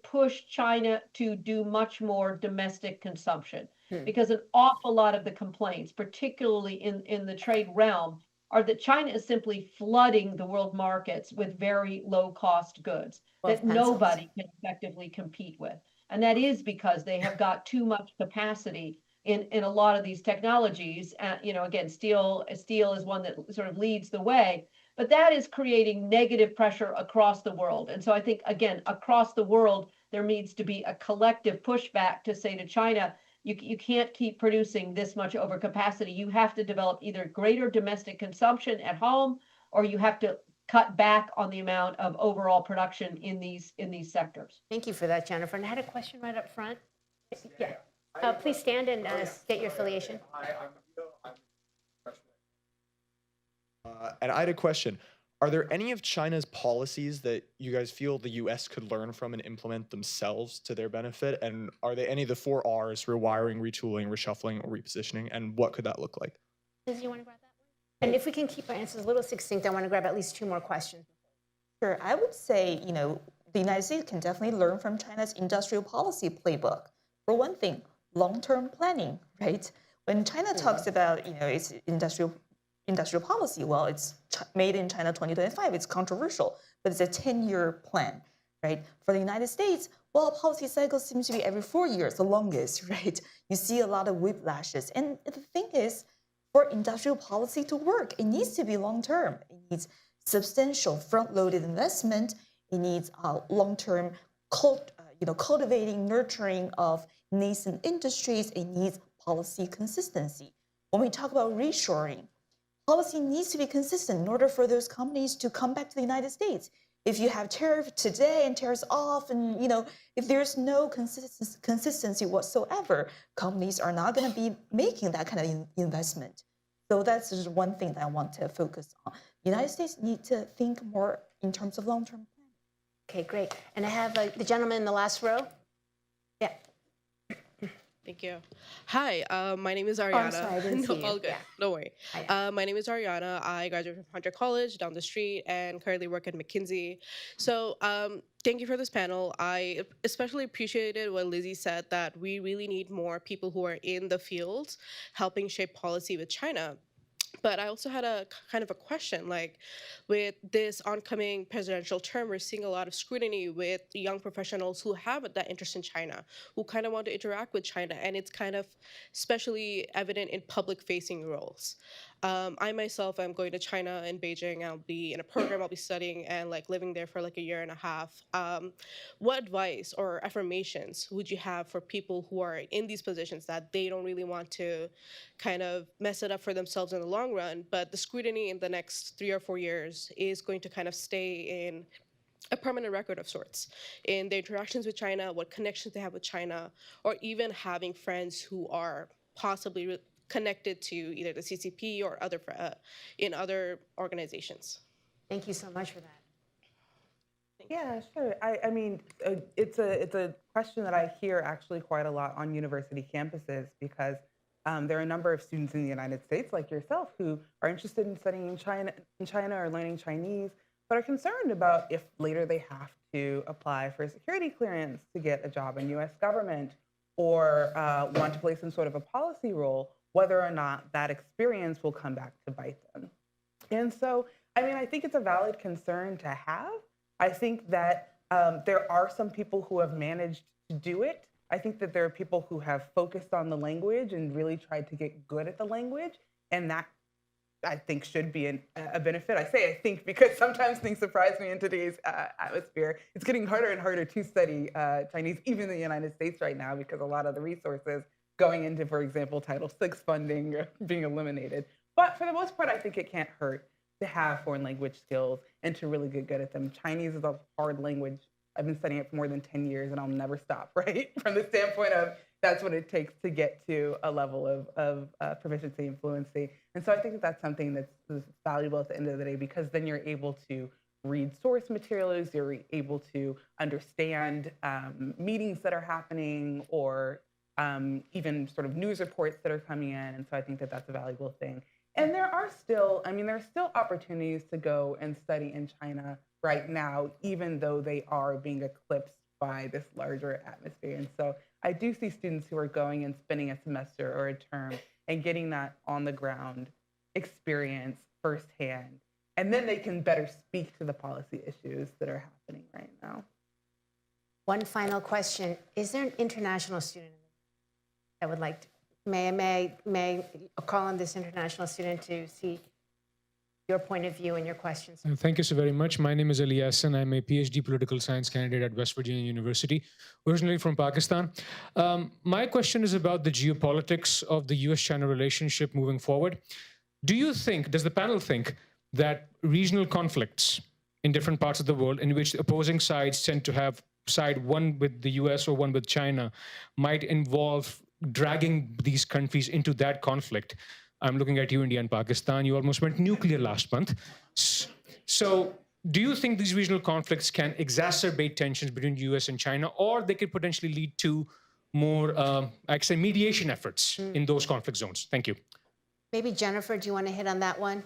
push China to do much more domestic consumption. Because an awful lot of the complaints, particularly in the trade realm, are that China is simply flooding the world markets with very low cost goods that nobody can effectively compete with. And that is because they have got too much capacity in a lot of these technologies. Again, steel is one that sort of leads the way, but that is creating negative pressure across the world. And so I think, again, across the world, there needs to be a collective pushback to say to China, you can't keep producing this much overcapacity. You have to develop either greater domestic consumption at home, or you have to cut back on the amount of overall production in these sectors. Thank you for that, Jennifer. And I had a question right up front. Yeah. Please stand and state your affiliation. And I had a question. Are there any of China's policies that you guys feel the U.S. could learn from and implement themselves to their benefit? And are they any of the 4 R's, rewiring, retooling, reshuffling, or repositioning? And what could that look like? Liz, you want to grab that one? And if we can keep our answers a little succinct, I want to grab at least 2 more questions. Sure, I would say, the United States can definitely learn from China's industrial policy playbook. For one thing, long-term planning, right? When China talks about, its industrial policy, well, it's made in China 2025, it's controversial, but it's a 10-year plan, right? For the United States, well, policy cycle seems to be every 4 years, the longest, right? You see a lot of whiplashes. And the thing is, for industrial policy to work, it needs to be long-term. It needs substantial front-loaded investment. It needs long-term cultivating, nurturing of nascent industries. It needs policy consistency. When we talk about reshoring, policy needs to be consistent in order for those companies to come back to the United States. If you have tariff today and tariffs off, and if there's no consistency whatsoever, companies are not going to be making that kind of investment. So that's just one thing that I want to focus on. The United States need to think more in terms of long-term planning. Okay, great. And I have the gentleman in the last row. Yeah. Thank you. Hi, my name is Oh, Ariana. I'm sorry, I didn't No, see you. all good. Yeah. Don't worry. Hi. My name is Ariana. I graduated from Hunter College down the street and currently work at McKinsey. So, thank you for this panel. I especially appreciated what Lizzie said, that we really need more people who are in the field helping shape policy with China. But I also had a kind of a question, like with this oncoming presidential term, we're seeing a lot of scrutiny with young professionals who have that interest in China, who kind of want to interact with China, and it's kind of especially evident in public-facing roles. I myself am going to China in Beijing. I'll be in a program. I'll be studying and like living there for like a year and a half. What advice or affirmations would you have for people who are in these positions that they don't really want to kind of mess it up for themselves in the long run, but the scrutiny in the next 3 or 4 years is going to kind of stay in a permanent record of sorts in their interactions with China, what connections they have with China, or even having friends who are possibly connected to either the CCP or other in other organizations. Thank you so much for that. Yeah, sure. I mean, it's a question that I hear actually quite a lot on university campuses because there are a number of students in the United States, like yourself, who are interested in studying in China or learning Chinese, but are concerned about if later they have to apply for a security clearance to get a job in U.S. government or want to play some sort of a policy role, whether or not that experience will come back to bite them. And so, I mean, I think it's a valid concern to have. I think that there are some people who have managed to do it. I think that there are people who have focused on the language and really tried to get good at the language. And that, I think, should be a benefit. I say I think because sometimes things surprise me in today's atmosphere. It's getting harder and harder to study Chinese, even in the United States right now, because a lot of the resources going into, for example, Title VI funding are being eliminated. But for the most part, I think it can't hurt to have foreign language skills and to really get good at them. Chinese is a hard language. I've been studying it for more than 10 years and I'll never stop, right? From the standpoint of that's what it takes to get to a level of proficiency and fluency. And so I think that that's something that's valuable at the end of the day, because then you're able to read source materials, you're able to understand meetings that are happening or even sort of news reports that are coming in. And so I think that that's a valuable thing. And there are still, I mean, there are still opportunities to go and study in China right now, even though they are being eclipsed by this larger atmosphere. And so I do see students who are going and spending a semester or a term and getting that on the ground experience firsthand. And then they can better speak to the policy issues that are happening right now. One final question. Is there an international student that would like to, may call on this international student to see your point of view and your questions? Thank you so very much. My name is Ali Hassan. I'm a PhD political science candidate at West Virginia University, originally from Pakistan. My question is about the geopolitics of the US-China relationship moving forward. Does the panel think that regional conflicts in different parts of the world in which the opposing sides tend to have side one with the US or one with China might involve dragging these countries into that conflict? I'm looking at you, India and Pakistan. You almost went nuclear last month. So do you think these regional conflicts can exacerbate tensions between US and China, or they could potentially lead to more, mediation efforts in those conflict zones? Thank you. Maybe Jennifer, do you want to hit on that one?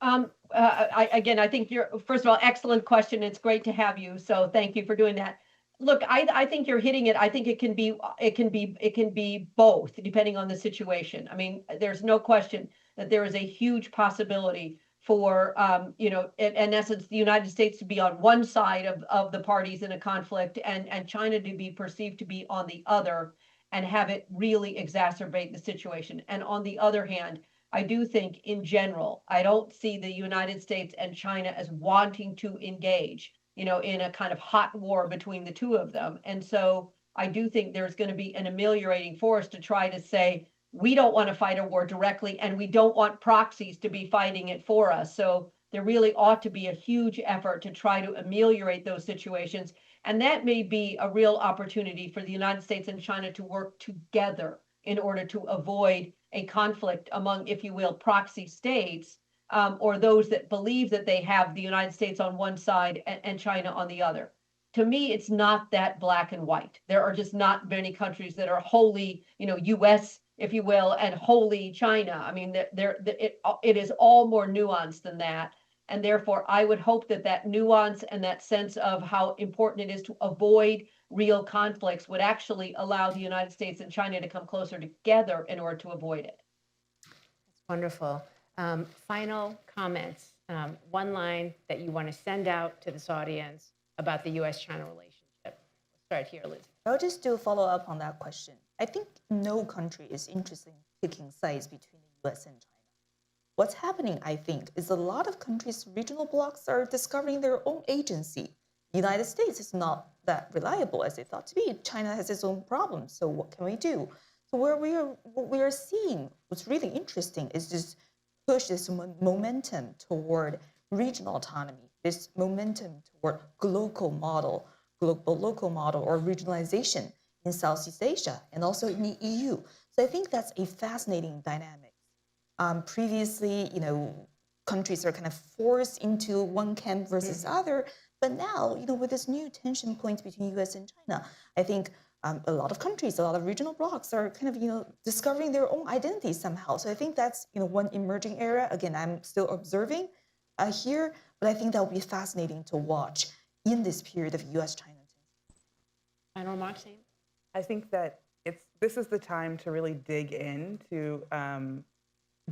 I think first of all, excellent question. It's great to have you. So thank you for doing that. Look, I think you're hitting it. I think it can be both, depending on the situation. I mean, there's no question that there is a huge possibility for, in essence, the United States to be on one side of the parties in a conflict and China to be perceived to be on the other and have it really exacerbate the situation. And on the other hand, I do think in general, I don't see the United States and China as wanting to engage, in a kind of hot war between the two of them. And so I do think there's going to be an ameliorating force to try to say, we don't want to fight a war directly, and we don't want proxies to be fighting it for us. So there really ought to be a huge effort to try to ameliorate those situations. And that may be a real opportunity for the United States and China to work together in order to avoid a conflict among, if you will, proxy states, or those that believe that they have the United States on one side and China on the other. to me, it's not that black and white. There are just not many countries that are wholly, U.S., if you will, and wholly China. I mean, it is all more nuanced than that. And therefore, I would hope that that nuance and that sense of how important it is to avoid real conflicts would actually allow the United States and China to come closer together in order to avoid it. Wonderful. Final comments. One line that you want to send out to this audience about the U.S.-China relationship. We'll start here, Liz. I'll just do a follow up on that question. I think no country is interested in picking sides between the US and China. What's happening, I think, is a lot of countries, regional blocs, are discovering their own agency. The United States is not that reliable as they thought to be. China has its own problems, so what can we do? So what we are seeing, what's really interesting is this push, this momentum toward regional autonomy, this momentum toward global local model or regionalization in Southeast Asia and also in the EU. So I think that's a fascinating dynamic. Previously, countries are kind of forced into one camp versus other, but now, with this new tension point between US and China, I think a lot of countries, a lot of regional blocs are kind of, discovering their own identity somehow. So I think that's, one emerging area. Again, I'm still observing here, but I think that will be fascinating to watch in this period of US-China. Final remarks, Amy? I think that this is the time to really dig into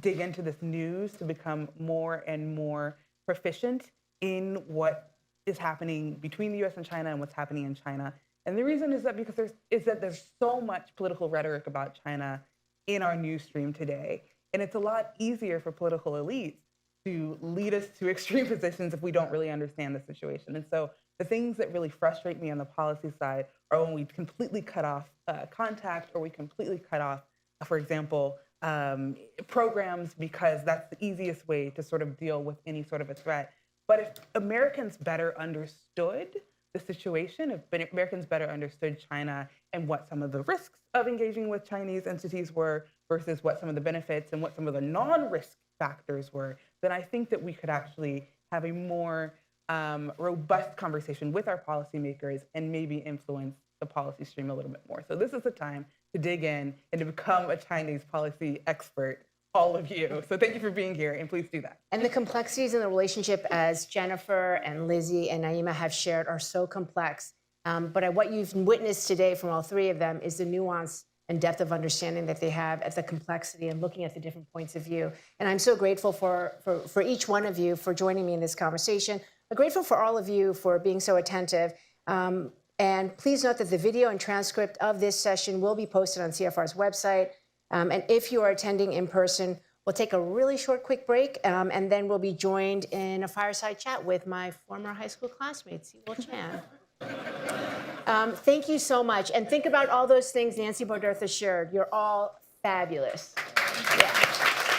this news, to become more and more proficient in what is happening between the US and China and what's happening in China. And the reason is that because there's so much political rhetoric about China in our news stream today. And it's a lot easier for political elites to lead us to extreme positions if we don't really understand the situation. And so the things that really frustrate me on the policy side are when we completely cut off contact, or we completely cut off, for example, programs, because that's the easiest way to sort of deal with any sort of a threat. But if Americans better understood the situation, if Americans better understood China and what some of the risks of engaging with Chinese entities were versus what some of the benefits and what some of the non-risk factors were, then I think that we could actually have a more robust conversation with our policymakers and maybe influence the policy stream a little bit more. So this is the time to dig in and to become a Chinese policy expert, all of you. So thank you for being here, and please do that. And the complexities in the relationship, as Jennifer and Lizzie and Naima have shared, are so complex. But what you've witnessed today from all three of them is the nuance and depth of understanding that they have at the complexity and looking at the different points of view. And I'm so grateful for each one of you for joining me in this conversation. I'm grateful for all of you for being so attentive. And please note that the video and transcript of this session will be posted on CFR's website. And if you are attending in person, we'll take a really short, quick break, and then we'll be joined in a fireside chat with my former high school classmate, Sewell Chan. Thank you so much. And think about all those things Nancy Baudertha shared. You're all fabulous. Yeah.